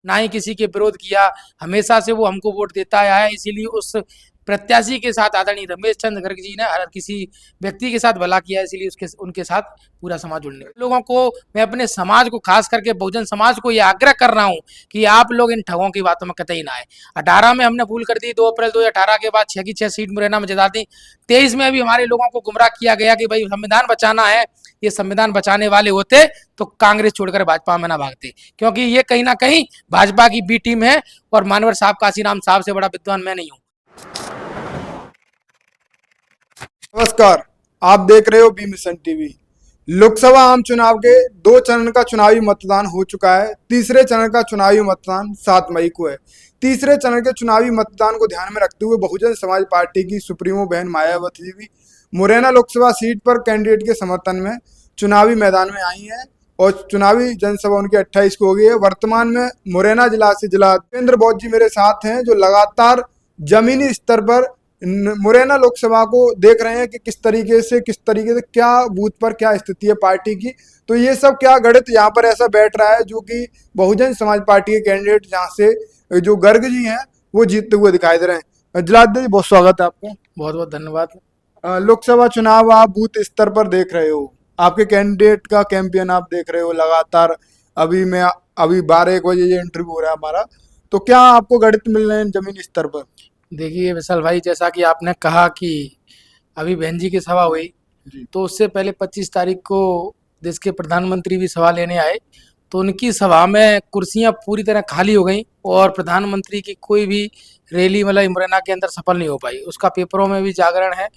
ना ही किसी के विरोध किया। हमेशा से वो हमको वोट देता आया है, इसीलिए उस प्रत्याशी के साथ आदरणीय रमेश चंद्र गर्ग जी ने हर किसी व्यक्ति के साथ भला किया, इसलिए उसके उनके साथ पूरा समाज जुड़ने लोगों को, मैं अपने समाज को, खास करके बहुजन समाज को ये आग्रह कर रहा हूँ कि आप लोग इन ठगों की बातों में कतई ना आए। 18 में हमने भूल कर दी, 2 अप्रैल 2018 के बाद 6 की 6 सीट मुरैना में जिता दी। 23 में भी हमारे लोगों को गुमराह किया गया कि भाई संविधान बचाना है। ये संविधान बचाने वाले होते तो कांग्रेस छोड़कर भाजपा में ना भागते, क्योंकि ये कहीं ना कहीं भाजपा की बी टीम है और मानवर साहब काशीराम साहब से बड़ा विद्वान मैं नहीं हूँ। नमस्कार, आप देख रहे हो बी मिशन टीवी। लोकसभा आम चुनाव के 2 चरण का चुनावी मतदान हो चुका है। तीसरे चरण का चुनावी मतदान 7 मई को है। तीसरे चरण के चुनावी मतदान को ध्यान में रखते हुए बहुजन समाज पार्टी की सुप्रीमो बहन मायावती जी भी मुरैना लोकसभा सीट पर कैंडिडेट के समर्थन में चुनावी मैदान में आई हैं और चुनावी जनसभा उनकी 28 को हो गई है। वर्तमान में मुरैना जिला से जिला उपेंद्र बौद्ध जी मेरे साथ हैं, जो लगातार जमीनी स्तर पर मुरैना लोकसभा को देख रहे हैं कि किस तरीके से क्या बूथ पर क्या स्थिति है पार्टी की। तो ये सब क्या गणित यहाँ पर ऐसा बैठ रहा है जो कि बहुजन समाज पार्टी के कैंडिडेट जहाँ से जो गर्ग जी हैं वो जीतते हुए दिखाई दे रहे हैं। जिलाध्यक्ष जी, बहुत स्वागत है आपका। बहुत बहुत धन्यवाद। लोकसभा चुनाव आप बूथ स्तर पर देख रहे हो, आपके कैंडिडेट का कैंपेन आप देख रहे हो लगातार। अभी 12-1 बजे ये इंटरव्यू हो रहा है हमारा, तो क्या आपको गणित मिल रहे हैं जमीनी स्तर पर? देखिए विशाल भाई, जैसा कि आपने कहा कि अभी बहन जी की सभा हुई, जी तो उससे पहले 25 तारीख को देश के प्रधानमंत्री भी सभा लेने आए, तो उनकी सभा में कुर्सियां पूरी तरह खाली हो गई और प्रधानमंत्री की कोई भी रैली मतलब मुरैना के अंदर सफल नहीं हो पाई। उसका पेपरों में भी जागरण है।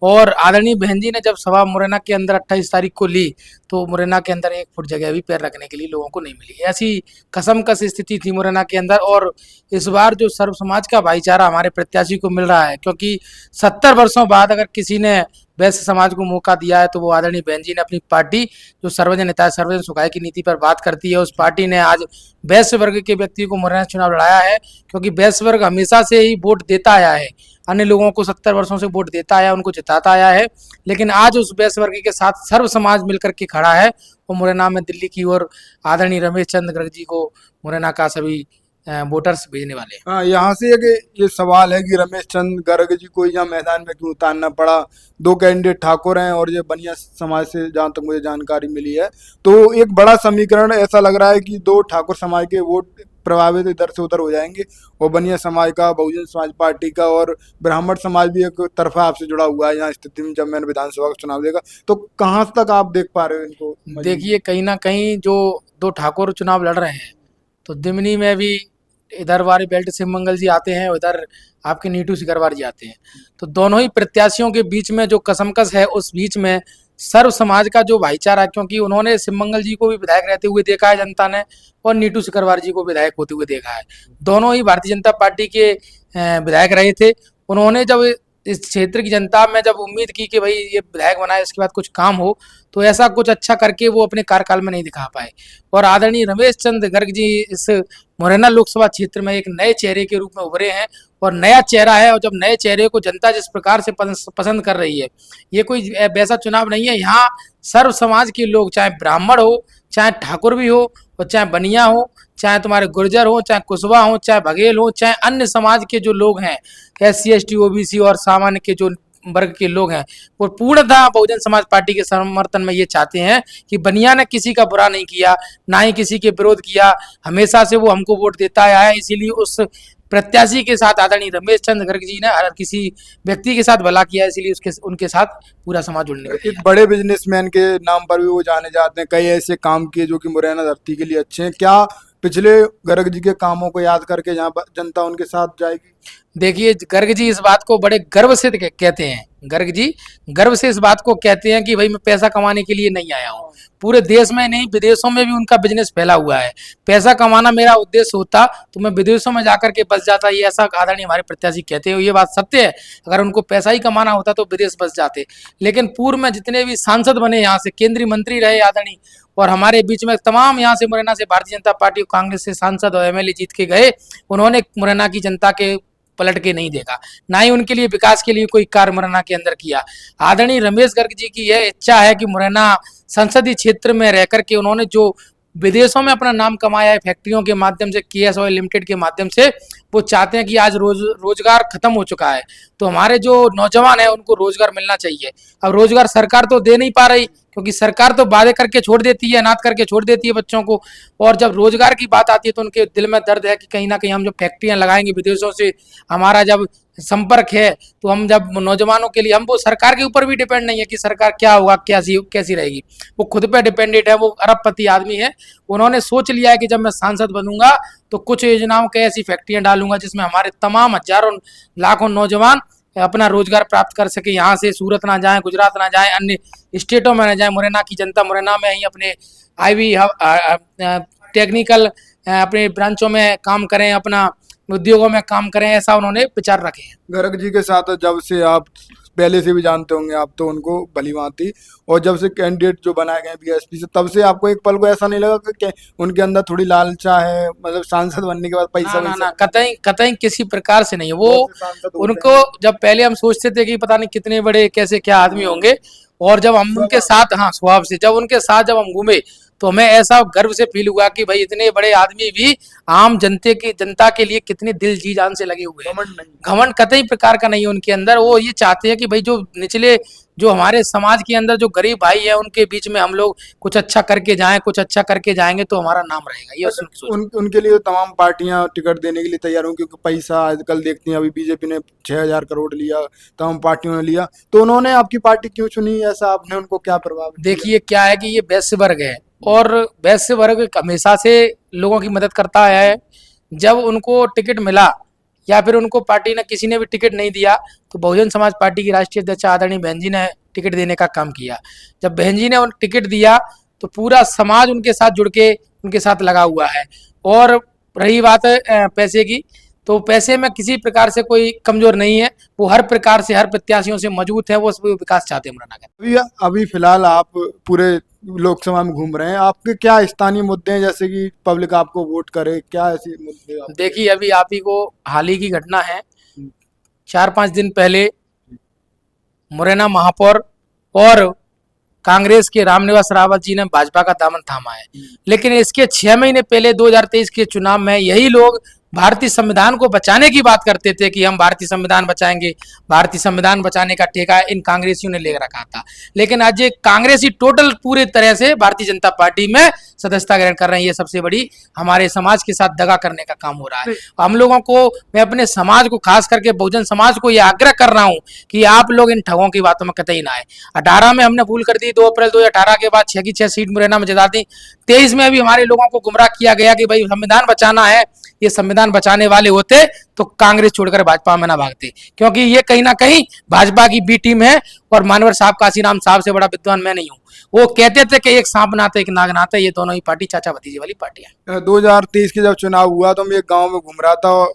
और आदरणीय बहन जी ने जब सभा मुरैना के अंदर 28 तारीख को ली, तो मुरैना के अंदर 1 फुट जगह भी पैर रखने के लिए लोगों को नहीं मिली। ऐसी कसमकस स्थिति थी मुरैना के अंदर। और इस बार जो सर्व समाज का भाईचारा हमारे प्रत्याशी को मिल रहा है, क्योंकि 70 वर्षों बाद अगर किसी ने वैश्य समाज को मौका दिया है तो वो आदरणीय बहन जी ने अपनी पार्टी, जो सर्वजन हिताय सर्वजन सुखाय की नीति पर बात करती है, उस पार्टी ने आज वैश्य वर्ग के व्यक्ति को मुरैना चुनाव लड़ाया है। क्योंकि वैश्य वर्ग हमेशा से ही वोट देता आया है, अन्य लोगों को 70 वर्षों से वोट देता आया, उनको जिताता आया है, लेकिन आज उस वैश्य वर्ग के साथ सर्व समाज मिलकर के खड़ा है। वो मुरैना में दिल्ली की ओर आदरणीय रमेश चंद्र गर्ग जी को मुरैना का सभी वोटर्स भेजने वाले हैं। हाँ, यहाँ से ये सवाल है कि रमेश चंद्र गर्ग जी को यहाँ मैदान में क्यों उतारना पड़ा। 2 कैंडिडेट ठाकुर हैं और ये बनिया समाज से जहाँ तक मुझे जानकारी मिली है, तो एक बड़ा समीकरण ऐसा लग रहा है कि 2 ठाकुर समाज के वोट प्रभावित इधर से उधर हो जाएंगे और बनिया समाज का, बहुजन समाज पार्टी का और ब्राह्मण समाज भी एक तरफा आपसे जुड़ा हुआ है यहाँ स्थिति में। जब मैंने विधानसभा का चुनाव देखा, तो कहाँ तक आप देख पा रहे हो इनको? देखिए कहीं ना कहीं जो 2 ठाकुर चुनाव लड़ रहे हैं, तो दिमनी में भी इधर वाले बेल्ट शिव मंगल जी आते हैं, उधर आपके नीटू सिकरवार जी आते हैं। तो दोनों ही प्रत्याशियों के बीच में जो कसमकस है, उस बीच में सर्व समाज का जो भाईचारा, क्योंकि उन्होंने शिव मंगल जी को भी विधायक रहते हुए देखा है जनता ने, और नीटू सिकरवार जी को विधायक होते हुए देखा है। दोनों ही भारतीय जनता पार्टी के विधायक रहे थे। उन्होंने जब इस क्षेत्र की जनता में जब उम्मीद की कि भाई ये विधायक बनाए, इसके बाद कुछ काम हो, तो ऐसा कुछ अच्छा करके वो अपने कार्यकाल में नहीं दिखा पाए। और आदरणीय रमेश चंद्र गर्ग जी इस मुरैना लोकसभा क्षेत्र में एक नए चेहरे के रूप में उभरे हैं और नया चेहरा है। और जब नए चेहरे को जनता जिस प्रकार से पसंद कर रही है, ये कोई वैसा चुनाव नहीं है। यहाँ सर्व समाज के लोग, चाहे ब्राह्मण हो, चाहे ठाकुर भी हो, और चाहे बनिया हो, चाहे तुम्हारे गुर्जर हो, चाहे कुशवा हो, चाहे बघेल हो, चाहे अन्य समाज के जो लोग हैं, SC ST OBC और सामान्य के जो वर्ग के लोग हैं, वो पूर्णतः बहुजन समाज पार्टी के समर्थन में ये चाहते हैं कि बनिया ने किसी का बुरा नहीं किया, ना ही किसी के विरोध किया। हमेशा से वो हमको वोट देता आया है, इसीलिए उस प्रत्याशी के साथ आदरणीय रमेश चंद्र गर्ग जी ने हर किसी व्यक्ति के साथ भला किया, इसीलिए उनके साथ पूरा समाज जुड़ने को एक बड़े बिजनेसमैन के नाम पर भी वो जाने जाते हैं। कई ऐसे काम किए जो कि मुरैना धरती के लिए अच्छे हैं। क्या पिछले गर्ग जी के कामों को याद करके यहाँ जनता उनके साथ जाएगी? देखिए गर्ग जी इस बात को बड़े गर्व से कहते हैं। गर्ग जी गर्व से इस बात को कहते हैं कि भाई मैं पैसा कमाने के लिए नहीं आया हूँ। पूरे देश में नहीं, विदेशों में भी उनका बिजनेस फैला हुआ है। पैसा कमाना मेरा उद्देश्य होता तो मैं विदेशों में जाकर के बस जाता, ये ऐसा आदरणीय हमारे प्रत्याशी कहते हैं। ये बात सत्य है, अगर उनको पैसा ही कमाना होता तो विदेश बस जाते। लेकिन पूर्व में जितने भी सांसद बने, यहाँ से केंद्रीय मंत्री रहे आदरणीय, और हमारे बीच में तमाम यहाँ से मुरैना से भारतीय जनता पार्टी और कांग्रेस से सांसद और MLA जीत के गए, उन्होंने मुरैना की जनता के पलट के नहीं देखा, ना ही उनके लिए विकास के लिए कोई कार्य मुरैना के अंदर किया। आदरणीय रमेश गर्ग जी की यह इच्छा है कि मुरैना संसदीय क्षेत्र में रह करके उन्होंने जो विदेशों में अपना नाम कमाया है फैक्ट्रियों के माध्यम से, केएस ऑयल लिमिटेड के माध्यम से। वो चाहते हैं कि आज रोजगार खत्म हो चुका है, तो हमारे जो नौजवान है उनको रोजगार मिलना चाहिए। अब रोजगार सरकार तो दे नहीं पा रही, क्योंकि सरकार तो वादे करके छोड़ देती है, अनाथ करके छोड़ देती है बच्चों को। और जब रोजगार की बात आती है तो उनके दिल में दर्द है कि कहीं ना कहीं हम जो फैक्ट्रियां लगाएंगे विदेशों से, हमारा जब संपर्क है, तो हम जब नौजवानों के लिए, हम वो सरकार के ऊपर भी डिपेंड नहीं है कि सरकार क्या होगा, कैसी रहेगी, वो खुद पे डिपेंडेंट है। वो अरबपति आदमी है, उन्होंने सोच लिया है कि जब मैं सांसद बनूंगा तो कुछ योजनाओं के ऐसी फैक्ट्रियां डालूंगा जिसमें हमारे तमाम हजारों लाखों नौजवान अपना रोजगार प्राप्त कर सके। यहाँ से सूरत ना जाए, गुजरात ना जाए, अन्य स्टेटों में ना जाए। मुरैना की जनता मुरैना में ही अपने आईवी टेक्निकल अपने ब्रांचों में काम करें, अपना उद्योगों में काम करें, ऐसा उन्होंने विचार रखे हैं। गर्ग जी के साथ जब से आप पहले से भी जानते होंगे आप तो उनको भली भांति, और जब से कैंडिडेट जो बनाए गए बीएसपी से, तब से आपको एक पल को ऐसा नहीं लगा कि उनके अंदर थोड़ी लालचा है, मतलब सांसद बनने के बाद पैसा ना, ना, ना, कतई कतई किसी प्रकार से नहीं। वो उनको जब पहले हम सोचते थे कि पता नहीं कितने बड़े कैसे क्या आदमी होंगे, और जब हम उनके साथ, हाँ स्वभाव से, जब उनके साथ जब हम घूमे तो हमें ऐसा गर्व से फील हुआ कि भाई इतने बड़े आदमी भी आम जनता के लिए कितने दिल जी जान से लगे हुए हैं। घमंड कतई प्रकार का नहीं है उनके अंदर। वो ये चाहते हैं कि भाई जो निचले, जो हमारे समाज के अंदर जो गरीब भाई है, उनके बीच में हम लोग कुछ अच्छा करके जाएं, कुछ अच्छा करके जाएंगे तो हमारा नाम रहेगा। ये उनके लिए तमाम पार्टियां टिकट देने के लिए तैयार हों, क्योंकि पैसा आजकल देखते हैं, अभी बीजेपी ने 6,000 करोड़ लिया, तमाम पार्टियों ने लिया, तो उन्होंने आपकी पार्टी क्यों चुनी, ऐसा आपने उनको क्या प्रभाव? देखिए क्या है कि ये वैश्य वर्ग है, और वैश्य वर्ग हमेशा से लोगों की मदद करता आया है। जब उनको टिकट मिला, या फिर उनको पार्टी ने, किसी ने भी टिकट नहीं दिया, तो बहुजन समाज पार्टी की राष्ट्रीय अध्यक्ष आदरणीय बहन जी ने टिकट देने का काम किया। जब बहन जी ने उन टिकट दिया तो पूरा समाज उनके साथ जुड़ के उनके साथ लगा हुआ है। और रही बात पैसे की, तो पैसे में किसी प्रकार से कोई कमजोर नहीं है, वो हर प्रकार से, हर प्रत्याशियों से मजबूत है, वो विकास चाहते हैं मुरैना का। अभी फिलहाल आप पूरे लोकसभा में घूम रहे हैं, आपके क्या स्थानीय मुद्दे हैं, जैसे कि पब्लिक आपको वोट करे, क्या ऐसे मुद्दे देखिए अभी आप ही को हाल ही की घटना है, 4-5 दिन पहले मुरैना महापौर और कांग्रेस के रामनिवास रावत जी ने भाजपा का दामन थामा है। लेकिन इसके 6 महीने पहले 2023 के चुनाव में यही लोग भारतीय संविधान को बचाने की बात करते थे कि हम भारतीय संविधान बचाएंगे, भारतीय संविधान बचाने का ठेका इन कांग्रेसियों ने ले रखा था। लेकिन आज ये कांग्रेसी टोटल पूरे तरह से भारतीय जनता पार्टी में सदस्यता ग्रहण कर रहे हैं। ये सबसे बड़ी हमारे समाज के साथ दगा करने का काम हो रहा है। हम लोगों को, मैं अपने समाज को, खास करके बहुजन समाज को, ये आग्रह कर रहा हूं कि आप लोग इन ठगों की बातों में कतई ना आए। 18 में हमने भूल कर दी, 2 अप्रैल 2018 के बाद 6 की 6 सीट मुरैना में जिता दी। 23 में भी हमारे लोगों को गुमराह किया गया कि भाई संविधान बचाना है। ये संविधान बचाने वाले होते तो कांग्रेस छोड़कर भाजपा में ना भागते, क्योंकि ये कहीं ना कहीं भाजपा की बी टीम है। और मानवर साहब, काशीराम साहब से बड़ा विद्वान मैं नहीं हूँ। वो कहते थे कि एक सांप नाते एक नाग नाते, ये दोनों ही पार्टी चाचा भतीजे वाली पार्टी है। 2023 के जब चुनाव हुआ तो मैं एक गांव में घूम रहा था,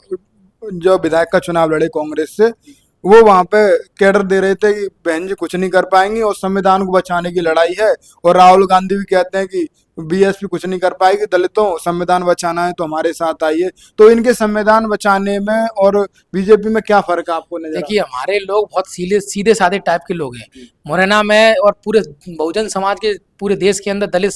जो विधायक का चुनाव लड़े कांग्रेस से, वो वहां पे कैडर दे रहे थे कि बहन जी कुछ नहीं कर पाएंगी और संविधान को बचाने की लड़ाई है। और राहुल गांधी भी कहते हैं कि बीएसपी कुछ नहीं कर पाएगी, दलितों संविधान बचाना है तो हमारे साथ आइए। तो इनके संविधान बचाने में और बीजेपी में क्या फर्क है आपको नजर? देखिए हमारे लोग बहुत सीधे साधे टाइप के लोग हैं मुरैना में, और पूरे बहुजन समाज के, पूरे देश के अंदर दलित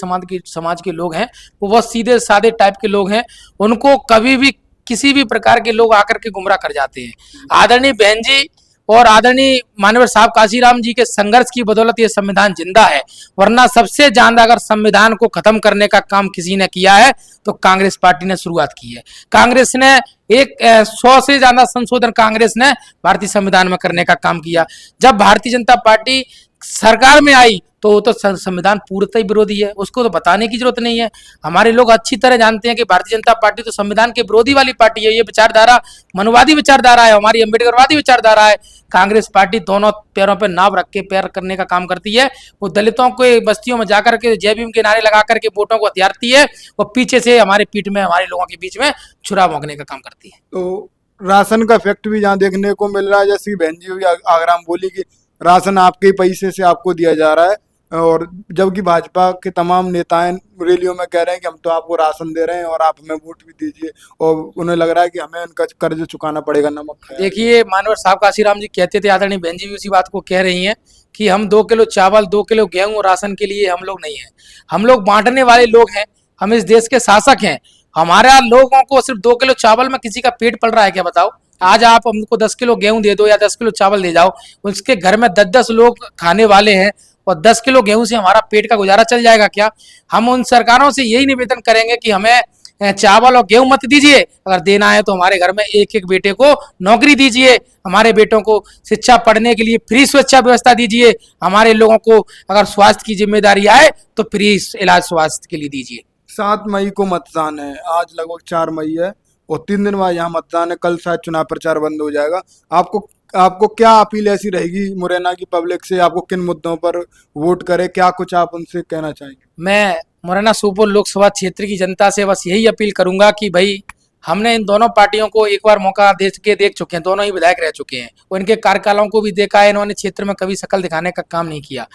समाज के लोग हैं, वो बहुत सीधे साधे टाइप के लोग हैं। उनको कभी भी किसी भी प्रकार के लोग आकर के गुमराह कर जाते हैं। आदरणीय बहन जी और आदरणीय मानवर साहब काशीराम जी के संघर्ष की बदौलत ये संविधान जिंदा है, वरना सबसे ज्यादा अगर संविधान को खत्म करने का काम किसी ने किया है तो कांग्रेस पार्टी ने शुरुआत की है। कांग्रेस ने 100 से ज्यादा संशोधन कांग्रेस ने भारतीय संविधान में करने का काम किया। जब भारतीय जनता पार्टी सरकार में आई तो वो तो संविधान पूर्णतः विरोधी है, उसको तो बताने की जरूरत नहीं है। हमारे लोग अच्छी तरह जानते हैं कि भारतीय जनता पार्टी तो संविधान के विरोधी वाली पार्टी है। ये विचारधारा मनुवादी विचारधारा है, हमारी अम्बेडकरवादी विचारधारा है। कांग्रेस पार्टी दोनों पैरों पर नाव रख के पैर करने का काम करती है। वो दलितों के बस्तियों में जाकर के जय भीम के नारे लगा करके वोटों को हथियारती है, वो पीछे से हमारे पीठ में, हमारे लोगों के बीच में छुरा भोंकने का काम करती है। तो राशन का फैक्ट भी जहाँ देखने को मिल रहा है, जैसे बहन जी भी आगरा में बोली कि राशन आपके पैसे से आपको दिया जा रहा है, और जबकि भाजपा के तमाम नेताएं रैलियों में कह रहे हैं कि हम तो आपको राशन दे रहे हैं और आप हमें वोट भी दीजिए, और उन्हें लग रहा है कि हमें उनका कर्ज चुकाना पड़ेगा, नमक। देखिए मानवर साहब काशीराम जी कहते थे, आदरणीय बहन जी भी उसी बात को कह रही हैं कि हम 2 किलो चावल, 2 किलो गेहूं राशन के लिए हम लोग नहीं है। हम लोग बांटने वाले लोग हैं। हम इस देश के शासक हैं। हमारा लोगों को सिर्फ 2 किलो चावल में किसी का पेट पल रहा है क्या, बताओ। आज आप हमको 10 किलो गेहूं दे दो या 10 किलो चावल दे जाओ, उसके घर में 10-10 लोग खाने वाले हैं, और 10 किलो गेहूं से हमारा पेट का गुजारा चल जाएगा क्या। हम उन सरकारों से यही निवेदन करेंगे कि हमें चावल और गेहूं मत दीजिए, अगर देना है तो हमारे घर में एक एक बेटे को नौकरी दीजिए, हमारे बेटों को शिक्षा पढ़ने के लिए फ्री शिक्षा व्यवस्था दीजिए, हमारे लोगों को अगर स्वास्थ्य की जिम्मेदारी आए तो फ्री इलाज स्वास्थ्य के लिए दीजिए। 7 मई को मतदान है, आज लगभग 4 मई है और 3 दिन बाद यहाँ मतदान है। कल शायद चुनाव प्रचार बंद हो जाएगा। आपको आपको क्या अपील ऐसी रहेगी मुरैना की पब्लिक से, आपको किन मुद्दों पर वोट करे, क्या कुछ आप उनसे कहना चाहेंगे? मैं मुरैना सुपौल लोकसभा क्षेत्र की जनता से बस यही अपील करूंगा कि भाई, हमने इन दोनों पार्टियों को एक बार मौका देख चुके हैं, दोनों ही विधायक रह चुके हैं और इनके कार्यकालों को भी देखा है, इन्होंने क्षेत्र में कभी शकल दिखाने का काम नहीं किया।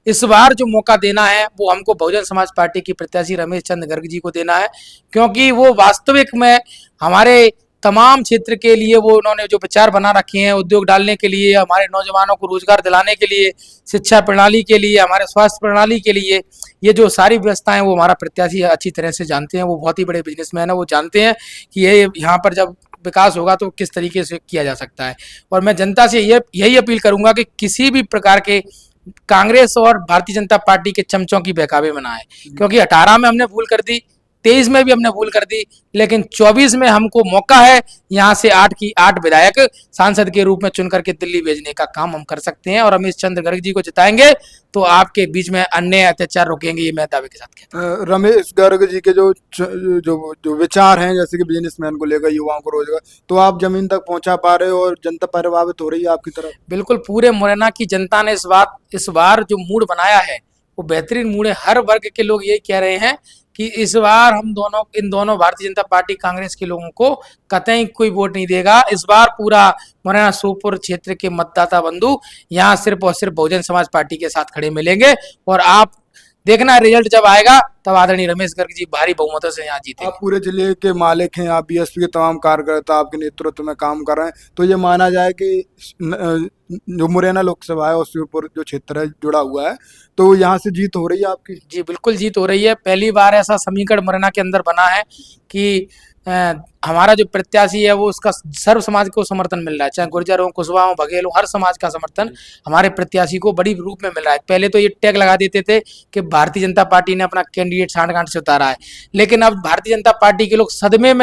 इस बार जो मौका देना है वो हमको बहुजन समाज पार्टी की प्रत्याशी रमेश चंद्र गर्ग जी को देना है, क्योंकि वो वास्तविक में हमारे तमाम क्षेत्र के लिए वो उन्होंने जो विचार बना रखे हैं, उद्योग डालने के लिए, हमारे नौजवानों को रोजगार दिलाने के लिए, शिक्षा प्रणाली के लिए, हमारे स्वास्थ्य प्रणाली के लिए, ये जो सारी व्यवस्थाएं वो हमारा प्रत्याशी अच्छी तरह से जानते हैं। वो बहुत ही बड़े बिजनेसमैन है, वो जानते हैं कि ये यहाँ पर जब विकास होगा तो किस तरीके से किया जा सकता है। और मैं जनता से यही अपील करूंगा कि किसी भी प्रकार के कांग्रेस और भारतीय जनता पार्टी के चमचों की बहकावे में ना आए, क्योंकि 18 में हमने भूल कर दी, 23 में भी हमने भूल कर दी, लेकिन 24 में हमको मौका है यहाँ से 8 विधायक सांसद के रूप में चुन करके दिल्ली भेजने का काम हम कर सकते हैं। और रमेश चंद्र गर्ग जी को जिताएंगे तो आपके बीच में अन्य अत्याचार रुकेंगे, ये मैं दावे के साथ कहता हूँ। रमेश गर्ग जी के जो जो जो विचार हैं, जैसे कि बिजनेसमैन को लेकर, युवाओं को रोजगार, तो आप जमीन तक पहुंचा पा रहे हो और जनता प्रभावित हो रही है आपकी तरफ? बिल्कुल, पूरे मुरैना की जनता ने इस बार जो मूड बनाया है वो बेहतरीन मूड है। हर वर्ग के लोग यही कह रहे हैं कि इस बार इन दोनों भारतीय जनता पार्टी कांग्रेस के लोगों को कतई कोई वोट नहीं देगा। इस बार पूरा मुरैना सोपुर क्षेत्र के मतदाता बंधु यहाँ सिर्फ और सिर्फ बहुजन समाज पार्टी के साथ खड़े मिलेंगे, और आप देखना रिजल्ट जब आएगा तब आदरणीय रमेश गर्ग जी भारी बहुमतों से यहाँ जीतेंगे। आप पूरे जिले के मालिक हैं, आप बीएसपी के तमाम कार्यकर्ता आपके नेतृत्व में काम कर रहे हैं, तो ये माना जाए कि जो मुरैना लोकसभा है और शिवपुर जो क्षेत्र है जुड़ा हुआ है, तो यहाँ से जीत हो रही है आपकी? जी बिल्कुल जीत हो रही है। पहली बार ऐसा समीकरण मुरैना के अंदर बना है कि हमारा जो प्रत्याशी है वो उसका सर्व समाज को समर्थन मिल रहा है, चाहे गुर्जर हो, कुशवाहा हो, बघेल हो, हर समाज का समर्थन हमारे प्रत्याशी को बड़ी रूप में मिल रहा है। पहले तो ये टैग लगा देते थे कि भारतीय जनता पार्टी ने अपना कैंडिडेट सांठ-गांठ से उतारा है, लेकिन अब भारतीय जनता पार्टी के लोग सदमे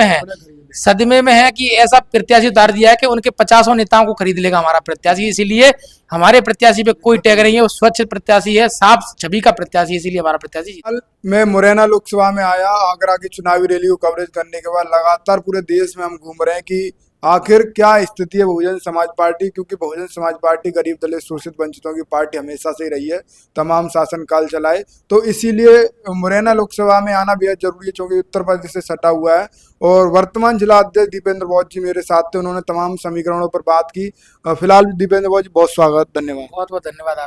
में है कि ऐसा प्रत्याशी उतार दिया है कि उनके 50 नेताओं को खरीद लेगा हमारा प्रत्याशी। इसीलिए हमारे प्रत्याशी पे कोई टैग नहीं है, वो स्वच्छ प्रत्याशी है, साफ छवि का प्रत्याशी, इसीलिए हमारा प्रत्याशी। कल मैं मुरैना लोकसभा में आया, आगरा की चुनावी रैली को कवरेज करने के बाद लगातार पूरे देश में हम घूम रहे हैं कि आखिर क्या स्थिति है बहुजन समाज पार्टी, क्योंकि बहुजन समाज पार्टी गरीब दलित शोषित वंचितों की पार्टी हमेशा से ही रही है, तमाम शासनकाल चलाए, तो इसीलिए मुरैना लोकसभा में आना बेहद जरूरी है, क्योंकि उत्तर प्रदेश से सटा हुआ है। और वर्तमान जिला अध्यक्ष दीपेंद्र बौद्ध जी मेरे साथ थे, उन्होंने तमाम समीकरणों पर बात की। फिलहाल दीपेंद्र बौद्ध जी बहुत स्वागत, धन्यवाद। बहुत बहुत धन्यवाद आप।